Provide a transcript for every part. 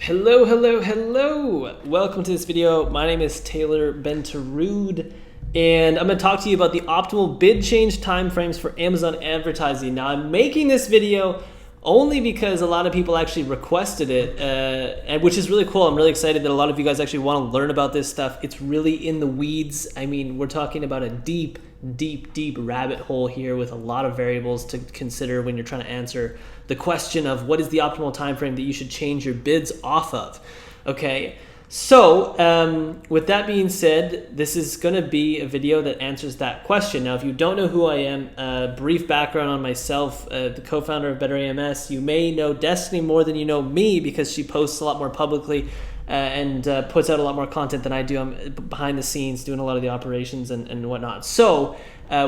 Hello, hello, hello. Welcome to this video. My name is Taylor Bentarud, and I'm going to talk to you about the optimal bid change timeframes for Amazon advertising. Now, I'm making this video only because a lot of people actually requested it, which is really cool. I'm really excited that a lot of you guys actually want to learn about this stuff. It's really in the weeds. I mean, we're talking about a deep rabbit hole here with a lot of variables to consider when you're trying to answer the question of what is the optimal time frame that you should change your bids off of. Okay, so with that being said, this is going to be a video that answers that question. Now, if you don't know who I am, brief background on myself, the co-founder of Better AMS. You may know Destiny more than you know me because she posts a lot more publicly and puts out a lot more content than I do. I'm behind the scenes doing a lot of the operations and whatnot. So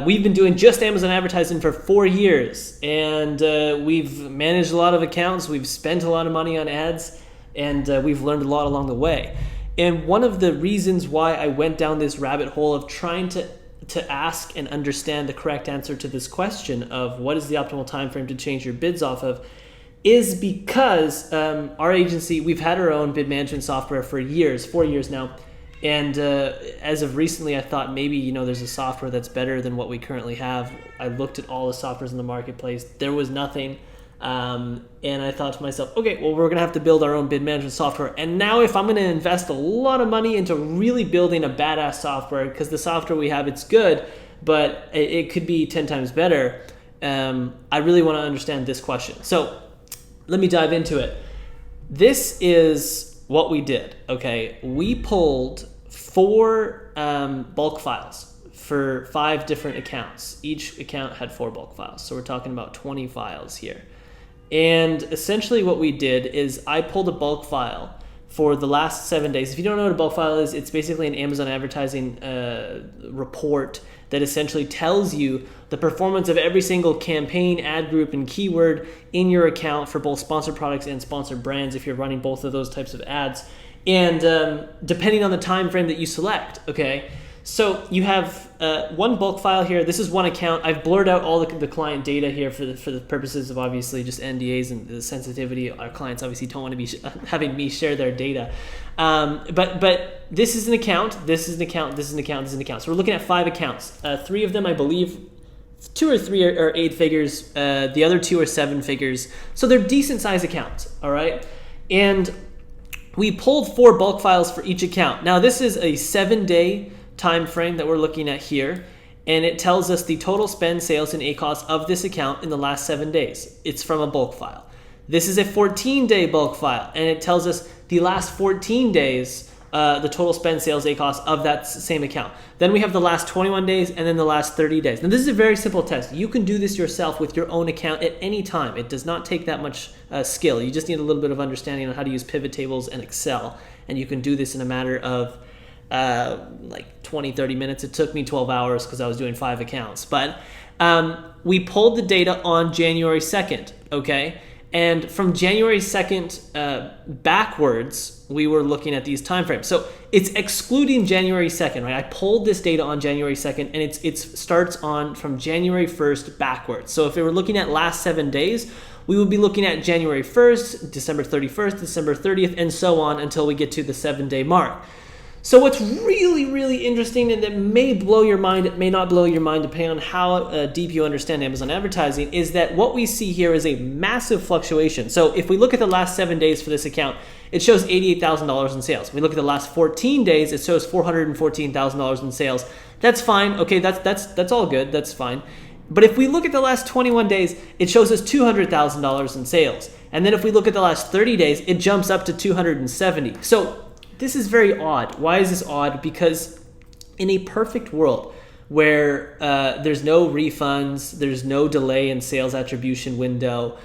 we've been doing just Amazon advertising for 4 years, and we've managed a lot of accounts. We've spent a lot of money on ads, and we've learned a lot along the way. And one of the reasons why I went down this rabbit hole of trying to ask and understand the correct answer to this question of what is the optimal time frame to change your bids off of is because our agency, we've had our own bid management software for years, 4 years now. And as of recently, I thought maybe, there's a software that's better than what we currently have. I looked at all the softwares in the marketplace. There was nothing. And I thought to myself, okay, well, we're going to have to build our own bid management software. And now if I'm going to invest a lot of money into really building a badass software, because the software we have, it's good, but it could be 10 times better, I really want to understand this question. So let me dive into it. This is what we did, okay? We pulled 4 bulk files for 5 different accounts. Each account had 4 bulk files, so we're talking about 20 files here. And essentially what we did is I pulled a bulk file for the last 7 days. If you don't know what a bulk file is, it's basically an Amazon advertising report that essentially tells you the performance of every single campaign, ad group, and keyword in your account for both sponsored products and sponsored brands if you're running both of those types of ads. And depending on the time frame that you select, okay? So you have one bulk file here. This is one account. I've blurred out all the client data here for the purposes of obviously just NDAs and the sensitivity. Our clients obviously don't want to be having me share their data. But this is an account. This is an account. This is an account. This is an account. So we're looking at 5 accounts. 3 of them, I believe, 2 or 3 are 8 figures. The other 2 are 7 figures. So they're decent size accounts. All right, and we pulled 4 bulk files for each account. Now this is a 7-day time frame that we're looking at here, and it tells us the total spend, sales, and ACoS of this account in the last 7 days. It's from a bulk file. This is a 14-day bulk file, and it tells us the last 14 days, the total spend, sales, ACoS of that same account. Then we have the last 21 days, and then the last 30 days. Now this is a very simple test. You can do this yourself with your own account at any time. It does not take that much skill. You just need a little bit of understanding on how to use pivot tables and Excel, and you can do this in a matter of like 20-30 minutes. It took me 12 hours because I was doing 5 accounts. But we pulled the data on January 2nd, okay? And from January 2nd backwards, we were looking at these timeframes. So it's excluding January 2nd, right? I pulled this data on January 2nd, and it starts on from January 1st backwards. So if we were looking at last 7 days, we would be looking at January 1st, December 31st, December 30th, and so on until we get to the 7-day mark. So what's really interesting, and that may blow your mind, it may not blow your mind depending on how deep you understand Amazon advertising, is that what we see here is a massive fluctuation. So if we look at the last 7 days for this account, it shows $88,000 in sales. If we look at the last 14 days, it shows $414,000 in sales. That's fine. Okay, that's all good. That's fine. But if we look at the last 21 days, it shows us $200,000 in sales. And then if we look at the last 30 days, it jumps up to $270,000. So this is very odd. Why is this odd? Because in a perfect world where there's no refunds, there's no delay in sales attribution window,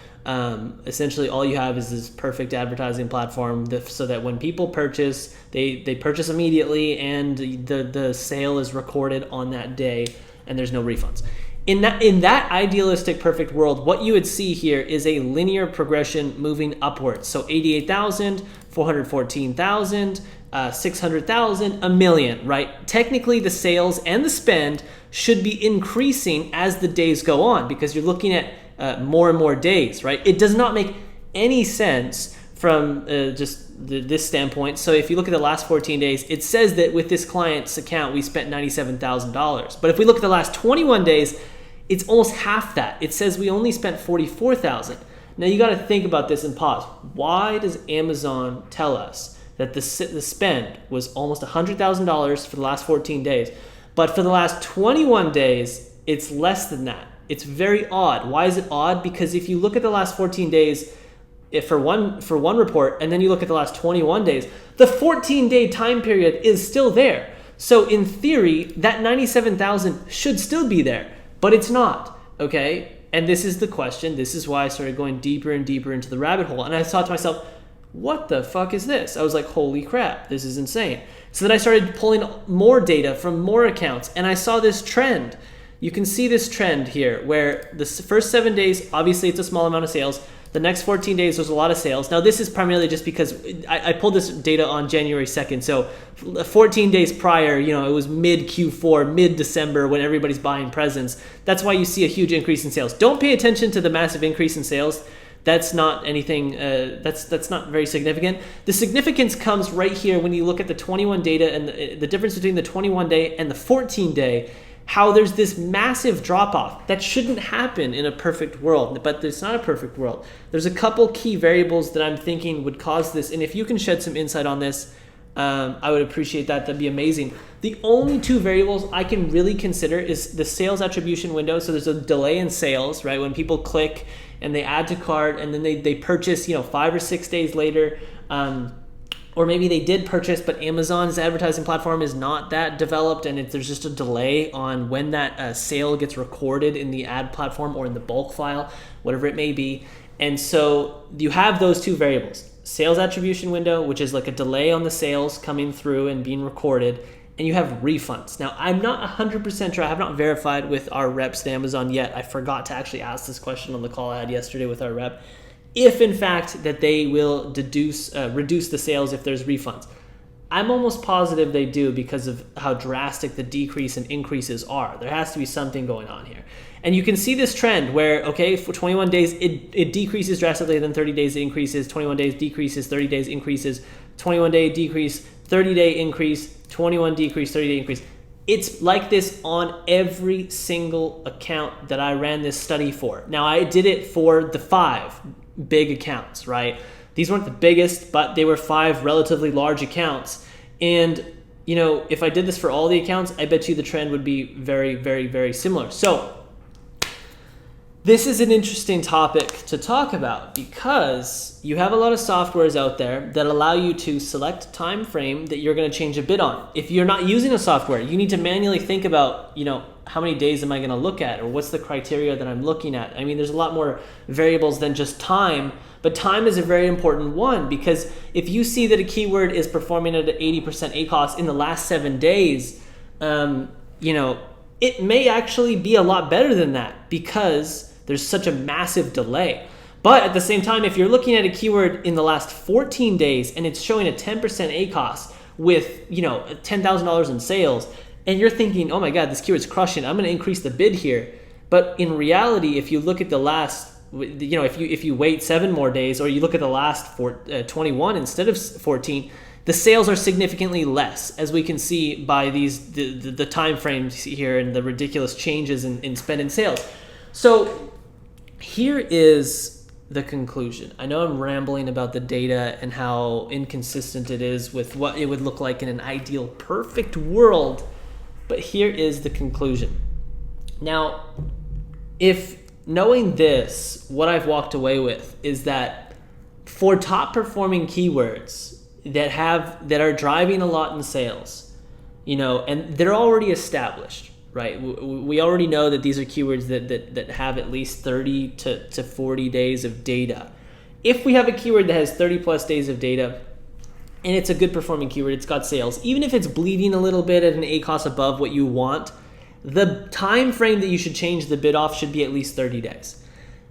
essentially all you have is this perfect advertising platform so that when people purchase, they purchase immediately, and the sale is recorded on that day, and there's no refunds. In that idealistic perfect world, what you would see here is a linear progression moving upwards. So 88,000, 414,000, 600,000, a million, right? Technically, the sales and the spend should be increasing as the days go on because you're looking at more and more days, right? It does not make any sense from this standpoint. So if you look at the last 14 days, it says that with this client's account, we spent $97,000. But if we look at the last 21 days, it's almost half that. It says we only spent $44,000. Now you got to think about this and pause. Why does Amazon tell us that the spend was almost $100,000 for the last 14 days, but for the last 21 days, it's less than that? It's very odd. Why is it odd? Because if you look at the last 14 days, for one report, and then you look at the last 21 days, the 14-day time period is still there. So in theory, that 97,000 should still be there, but it's not, okay? And this is the question. This is why I started going deeper and deeper into the rabbit hole. And I thought to myself, what the fuck is this? I was like, holy crap, this is insane. So then I started pulling more data from more accounts, and I saw this trend. You can see this trend here where the first 7 days, obviously it's a small amount of sales. The next 14 days, there's a lot of sales. Now, this is primarily just because I pulled this data on January 2nd. So 14 days prior, it was mid Q4, mid December when everybody's buying presents. That's why you see a huge increase in sales. Don't pay attention to the massive increase in sales. That's not anything, that's not very significant. The significance comes right here when you look at the 21 data and the difference between the 21 day and the 14 day. How there's this massive drop-off that shouldn't happen in a perfect world, but it's not a perfect world. There's a couple key variables that I'm thinking would cause this, and if you can shed some insight on this, I would appreciate that. That'd be amazing. The only two variables I can really consider is the sales attribution window. So there's a delay in sales, right? When people click and they add to cart and then they purchase, 5 or 6 days later, or maybe they did purchase, but Amazon's advertising platform is not that developed, and there's just a delay on when that sale gets recorded in the ad platform or in the bulk file, whatever it may be. And so you have those two variables: sales attribution window, which is like a delay on the sales coming through and being recorded, and you have refunds. Now, I'm not 100% sure. I have not verified with our reps at Amazon yet. I forgot to actually ask this question on the call I had yesterday with our rep, if in fact that they will reduce the sales if there's refunds. I'm almost positive they do because of how drastic the decrease and increases are. There has to be something going on here. And you can see this trend where, okay, for 21 days, it decreases drastically, then 30 days it increases, 21 days decreases, 30 days increases, 21 day decrease, 30 day increase, 21 decrease, 30 day increase. It's like this on every single account that I ran this study for. Now, I did it for the 5 big accounts, right? These weren't the biggest, but they were 5 relatively large accounts. And, if I did this for all the accounts, I bet you the trend would be very, very, very similar. So this is an interesting topic to talk about because you have a lot of softwares out there that allow you to select time frame that you're going to change a bid on. If you're not using a software, you need to manually think about, how many days am I going to look at, or what's the criteria that I'm looking at? I mean, there's a lot more variables than just time, but time is a very important one because if you see that a keyword is performing at an 80% ACoS in the last 7 days, it may actually be a lot better than that because there's such a massive delay. But at the same time, if you're looking at a keyword in the last 14 days and it's showing a 10% ACoS with, $10,000 in sales, and you're thinking, oh my God, this keyword's crushing, I'm going to increase the bid here. But in reality, if you look at the last, if you wait 7 more days, or you look at the last 21 instead of 14, the sales are significantly less, as we can see by the time frames here and the ridiculous changes in spend and sales. So here is the conclusion. I know I'm rambling about the data and how inconsistent it is with what it would look like in an ideal, perfect world, but here is the conclusion. Now, if knowing this, what I've walked away with is that for top performing keywords that are driving a lot in sales, and they're already established, right? We already know that these are keywords that have at least 30 to 40 days of data. If we have a keyword that has 30 plus days of data, and it's a good performing keyword, it's got sales, even if it's bleeding a little bit at an ACoS above what you want, the time frame that you should change the bid off should be at least 30 days.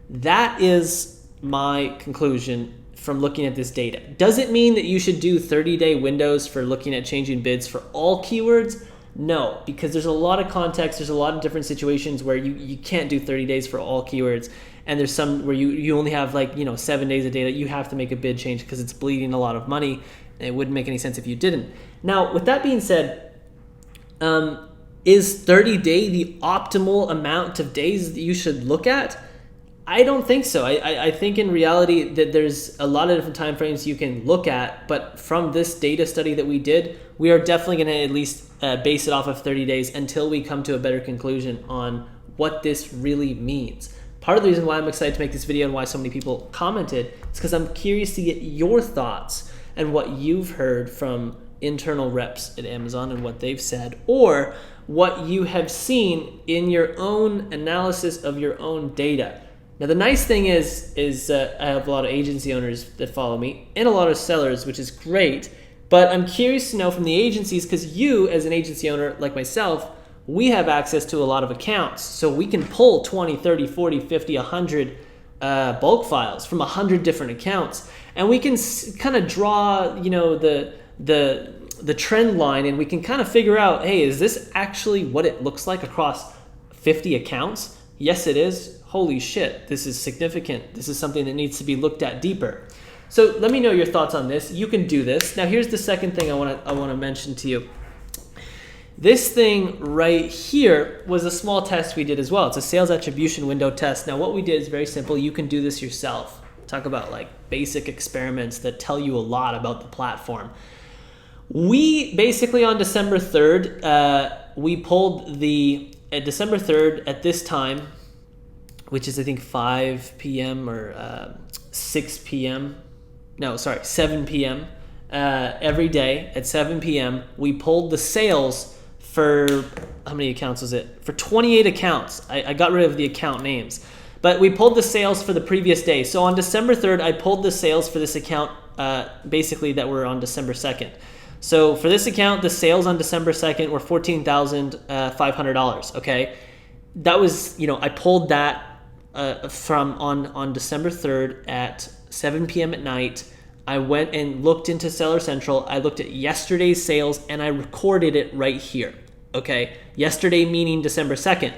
That is my conclusion from looking at this data. Does it mean that you should do 30-day windows for looking at changing bids for all keywords? No, because there's a lot of context, there's a lot of different situations where you can't do 30 days for all keywords. and there's some where you only have like 7 days of data, you have to make a bid change because it's bleeding a lot of money. It wouldn't make any sense if you didn't. Now, with that being said, is 30 day the optimal amount of days that you should look at? I don't think so. I think in reality that there's a lot of different time frames you can look at, but from this data study that we did, we are definitely going to at least base it off of 30 days until we come to a better conclusion on what this really means. Part of the reason why I'm excited to make this video and why so many people commented is because I'm curious to get your thoughts and what you've heard from internal reps at Amazon and what they've said, or what you have seen in your own analysis of your own data. Now, the nice thing is I have a lot of agency owners that follow me and a lot of sellers, which is great. But I'm curious to know from the agencies, because you as an agency owner like myself, we have access to a lot of accounts. So we can pull 20, 30, 40, 50, 100 bulk files from 100 different accounts. And we can kind of draw, the trend line, and we can kind of figure out, hey, is this actually what it looks like across 50 accounts? Yes, it is. Holy shit, this is significant. This is something that needs to be looked at deeper. So let me know your thoughts on this. You can do this. Now, here's the second thing I want to mention to you. This thing right here was a small test we did as well. It's a sales attribution window test. Now, what we did is very simple. You can do this yourself. Talk about like basic experiments that tell you a lot about the platform. We basically on December 3rd, we pulled December 3rd at this time, which is I think 5 p.m. or 6 p.m. No, sorry, 7 p.m. Every day at 7 p.m. we pulled the sales for, how many accounts was it? For 28 accounts. I got rid of the account names. But we pulled the sales for the previous day. So on December 3rd, I pulled the sales for this account basically that were on December 2nd. So for this account, the sales on December 2nd were $14,500, okay? That was, I pulled that from on December 3rd at 7 p.m. at night. I went and looked into Seller Central. I looked at yesterday's sales and I recorded it right here, okay? Yesterday meaning December 2nd.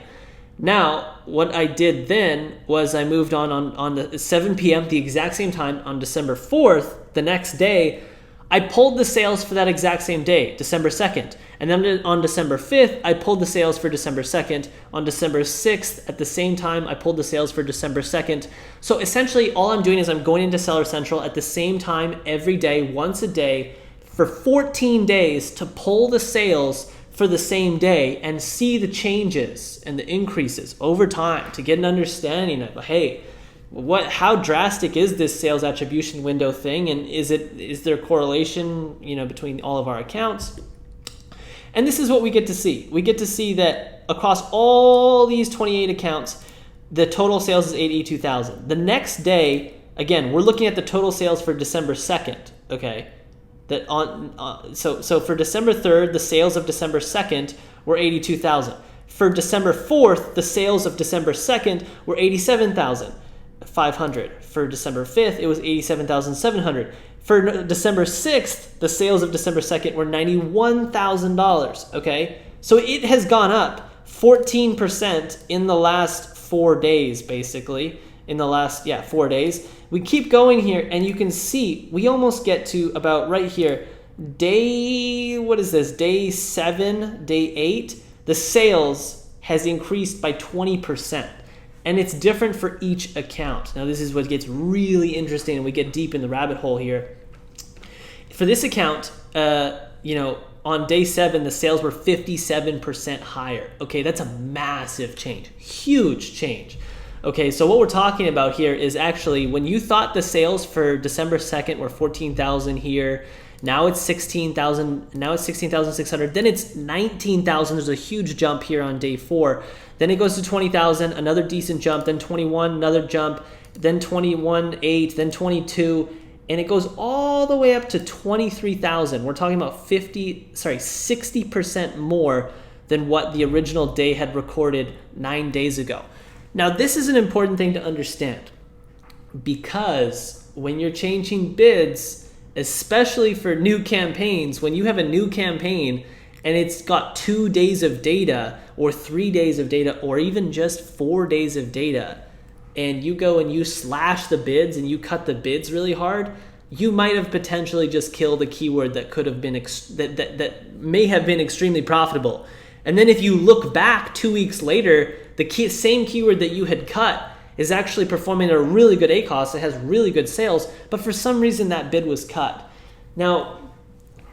Now, what I did then was I moved on the 7 p.m., the exact same time on December 4th, the next day, I pulled the sales for that exact same day, December 2nd. And then on December 5th, I pulled the sales for December 2nd. On December 6th, at the same time, I pulled the sales for December 2nd. So essentially, all I'm doing is I'm going into Seller Central at the same time every day, once a day, for 14 days to pull the sales for the same day and see the changes and the increases over time to get an understanding of, hey, how drastic is this sales attribution window thing, and is there correlation between all of our accounts? And this is what we get to see. We get to see that across all these 28 accounts, the total sales is 82,000. The next day, again, we're looking at the total sales for December 2nd, okay? So for December 3rd, the sales of December 2nd were 82,000. For December 4th, the sales of December 2nd were 87,500. For December 5th, it was 87,700. For December 6th, the sales of December 2nd were $91,000, okay? So it has gone up 14% in the last 4 days, basically. In the last, 4 days. We keep going here, and you can see we almost get to about right here. Day 7, day 8, the sales has increased by 20%. And it's different for each account. Now, this is what gets really interesting, and we get deep in the rabbit hole here. For this account, on day 7, the sales were 57% higher. Okay, that's a massive change, huge change. Okay, so what we're talking about here is actually when you thought the sales for December 2nd were 14,000 here, now it's 16,000, now it's 16,600, then it's 19,000. There's a huge jump here on day 4. Then it goes to 20,000, another decent jump, then 21, another jump, then 21.8, then 22, and it goes all the way up to 23,000. We're talking about 60% more than what the original day had recorded 9 days ago. Now, this is an important thing to understand because when you're changing bids, especially for new campaigns, when you have a new campaign and it's got 2 days of data or 3 days of data or even just 4 days of data, and you go and you slash the bids and you cut the bids really hard, you might have potentially just killed a keyword that could have been that may have been extremely profitable. And then if you look back 2 weeks later, the same keyword that you had cut is actually performing at a really good ACoS. It has really good sales, but for some reason that bid was cut. Now,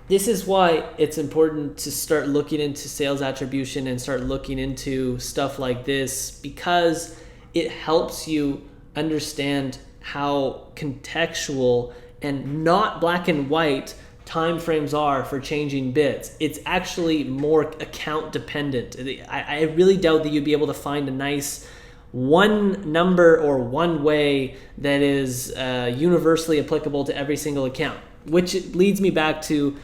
this is why it's important to start looking into sales attribution and start looking into stuff like this, because it helps you understand how contextual and not black and white time frames are for changing bids. It's actually more account dependent. I really doubt that you'd be able to find a nice one number or one way that is universally applicable to every single account, which leads me back to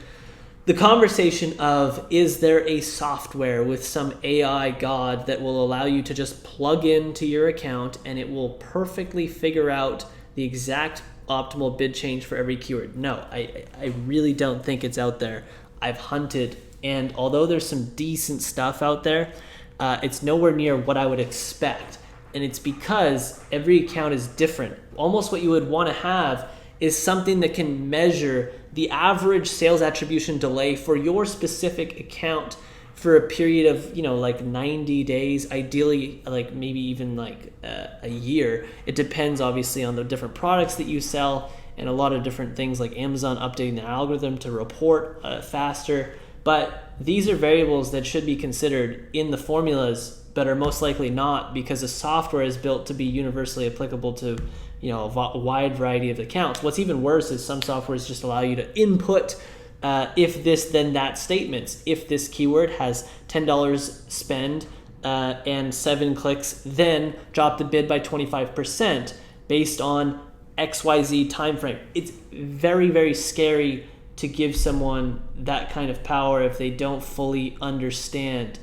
the conversation of, is there a software with some AI god that will allow you to just plug into your account and it will perfectly figure out the exact optimal bid change for every keyword? No, I really don't think it's out there. I've hunted, and although there's some decent stuff out there, it's nowhere near what I would expect. And it's because every account is different. Almost what you would want to have is something that can measure the average sales attribution delay for your specific account for a period of, like 90 days, ideally like maybe even like a year. It depends obviously on the different products that you sell and a lot of different things like Amazon updating the algorithm to report faster. But these are variables that should be considered in the formulas, but are most likely not, because the software is built to be universally applicable to a wide variety of accounts. What's even worse is some softwares just allow you to input if this then that statements. If this keyword has $10 spend and 7 clicks, then drop the bid by 25% based on XYZ time frame. It's very, very scary to give someone that kind of power if they don't fully understand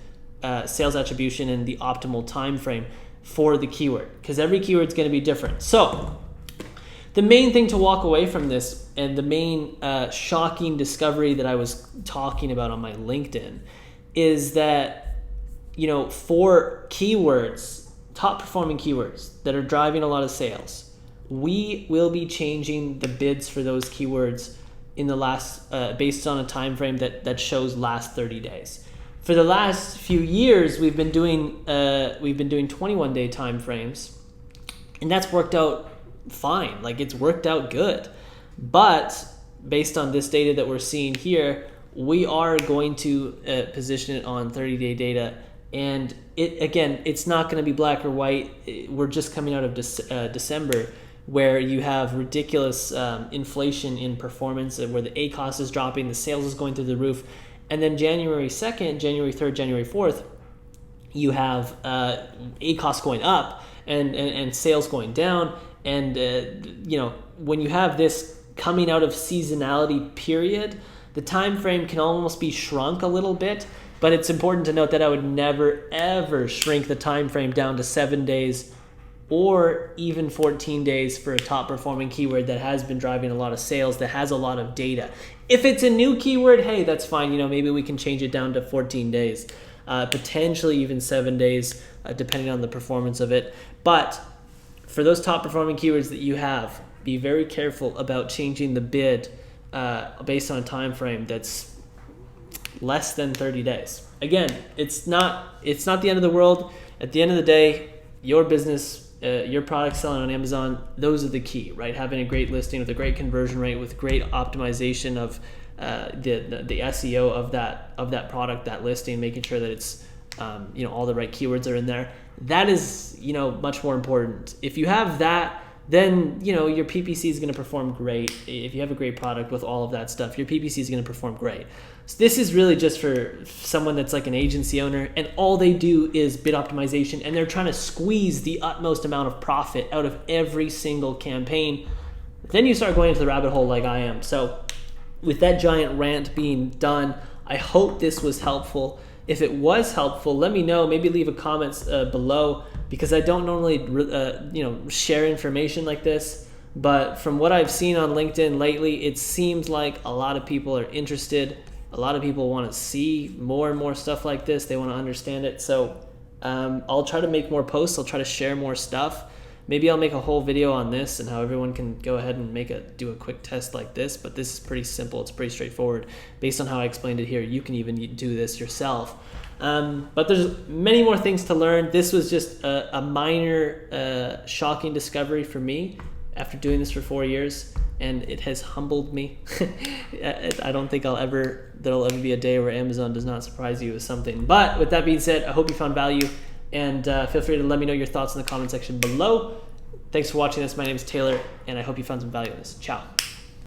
sales attribution and the optimal time frame for the keyword, because every keyword is going to be different. So the main thing to walk away from this, and the main shocking discovery that I was talking about on my LinkedIn, is that for keywords, top performing keywords that are driving a lot of sales, we will be changing the bids for those keywords in the last based on a time frame that shows last 30 days. For the last few years, we've been doing 21-day time frames, and that's worked out fine. Like, it's worked out good. But based on this data that we're seeing here, we are going to position it on 30-day data. And it's not going to be black or white. We're just coming out of December, where you have ridiculous inflation in performance, where the ACoS is dropping, the sales is going through the roof. And then January 2nd, January 3rd, January 4th, you have ACoS going up and sales going down. And, when you have this coming out of seasonality period, the time frame can almost be shrunk a little bit. But it's important to note that I would never, ever shrink the time frame down to 7 days or even 14 days for a top performing keyword that has been driving a lot of sales, that has a lot of data. If it's a new keyword, hey, that's fine. Maybe we can change it down to 14 days, potentially even 7 days, depending on the performance of it. But for those top performing keywords that you have, be very careful about changing the bid based on a time frame that's less than 30 days. Again, it's not the end of the world. At the end of the day, your business, your product selling on Amazon, those are the key, right? Having a great listing with a great conversion rate, with great optimization of the SEO of that product, that listing, making sure that it's all the right keywords are in there. That is much more important. If you have that, then your PPC is going to perform great. If you have a great product with all of that stuff, your PPC is going to perform great. So this is really just for someone that's like an agency owner and all they do is bid optimization, and they're trying to squeeze the utmost amount of profit out of every single campaign. Then you start going into the rabbit hole like I am. So with that giant rant being done, I hope this was helpful. If it was helpful, let me know. Maybe leave a comment below, because I don't normally share information like this. But from what I've seen on LinkedIn lately, it seems like a lot of people are interested. A lot of people want to see more and more stuff like this. They want to understand it. So I'll try to make more posts. I'll try to share more stuff. Maybe I'll make a whole video on this and how everyone can go ahead and do a quick test like this, but this is pretty simple. It's pretty straightforward. Based on how I explained it here, you can even do this yourself. But there's many more things to learn. This was just a minor shocking discovery for me after doing this for 4 years, and it has humbled me. I don't think there'll ever be a day where Amazon does not surprise you with something. But with that being said, I hope you found value, and feel free to let me know your thoughts in the comment section below. Thanks for watching this. My name is Taylor, and I hope you found some value in this. Ciao.